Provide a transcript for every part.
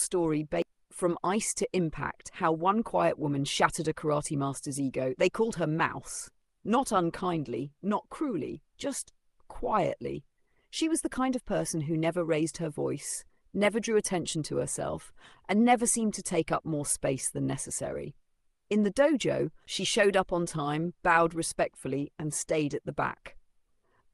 story from ice to impact, how one quiet woman shattered a karate master's ego. They called her Mouse. Not unkindly, not cruelly, just quietly. She was the kind of person who never raised her voice, never drew attention to herself, and never seemed to take up more space than necessary. In the dojo, she showed up on time, bowed respectfully, and stayed at the back.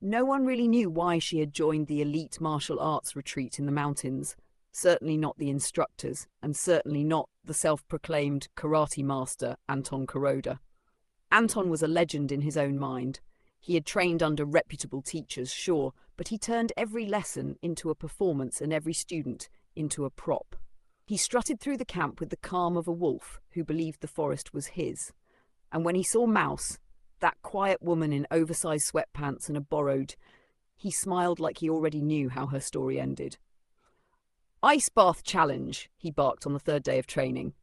No one really knew why she had joined the elite martial arts retreat in the mountains. Certainly not the instructors, and certainly not the self-proclaimed karate master, Anton Kuroda. Anton was a legend in his own mind. He had trained under reputable teachers, sure, but he turned every lesson into a performance and every student into a prop. He strutted through the camp with the calm of a wolf who believed the forest was his. And when he saw Mouse, that quiet woman in oversized sweatpants and a borrowed, he smiled like he already knew how her story ended. "Ice bath challenge," he barked on the third day of training.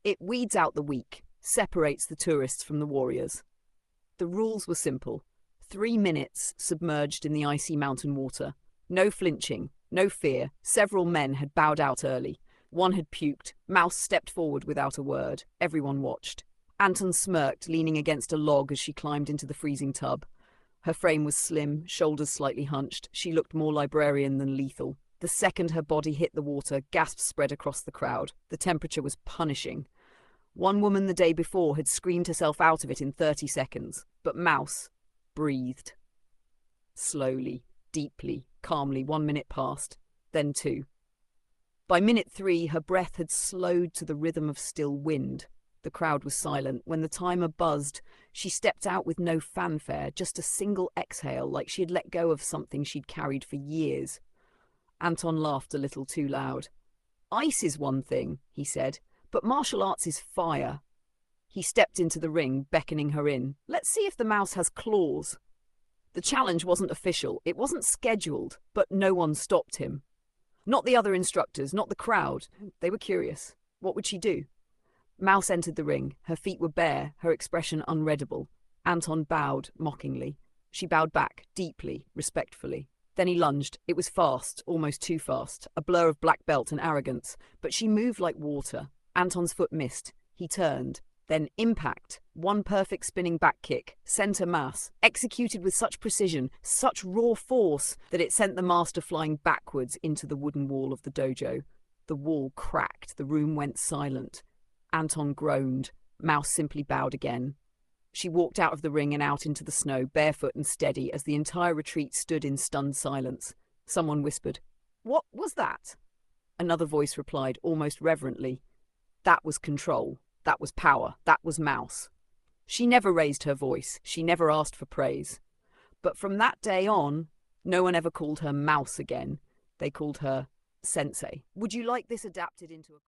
"It weeds out the weak, separates the tourists from the warriors." The rules were simple. 3 minutes submerged in the icy mountain water. No flinching, no fear. Several men had bowed out early. One had puked. Mouse stepped forward without a word. Everyone watched. Anton smirked, leaning against a log as she climbed into the freezing tub. Her frame was slim, shoulders slightly hunched. She looked more librarian than lethal. The second her body hit the water, gasps spread across the crowd. The temperature was punishing. One woman the day before had screamed herself out of it in 30 seconds, but Mouse breathed. Slowly, deeply, calmly. 1 minute passed, then 2. By minute 3, her breath had slowed to the rhythm of still wind. The crowd was silent. When the timer buzzed, she stepped out with no fanfare, just a single exhale, like she had let go of something she'd carried for years. Anton laughed a little too loud. "Ice is one thing," he said, "but martial arts is fire." He stepped into the ring, beckoning her in. "Let's see if the Mouse has claws." The challenge wasn't official, it wasn't scheduled, but no one stopped him. Not the other instructors, not the crowd. They were curious. What would she do? Mouse entered the ring. Her feet were bare, her expression unreadable. Anton bowed mockingly. She bowed back, deeply, respectfully. Then he lunged. It was fast, almost too fast, a blur of black belt and arrogance, but she moved like water. Anton's foot missed. He turned. Then impact. One perfect spinning back kick, center mass, executed with such precision, such raw force, that it sent the master flying backwards into the wooden wall of the dojo. The wall cracked. The room went silent. Anton groaned. Mouse simply bowed again. She walked out of the ring and out into the snow, barefoot and steady, as the entire retreat stood in stunned silence. Someone whispered, "What was that?" Another voice replied, almost reverently, "That was control. That was power. That was Mouse." She never raised her voice. She never asked for praise. But from that day on, no one ever called her Mouse again. They called her Sensei. Would you like this adapted into a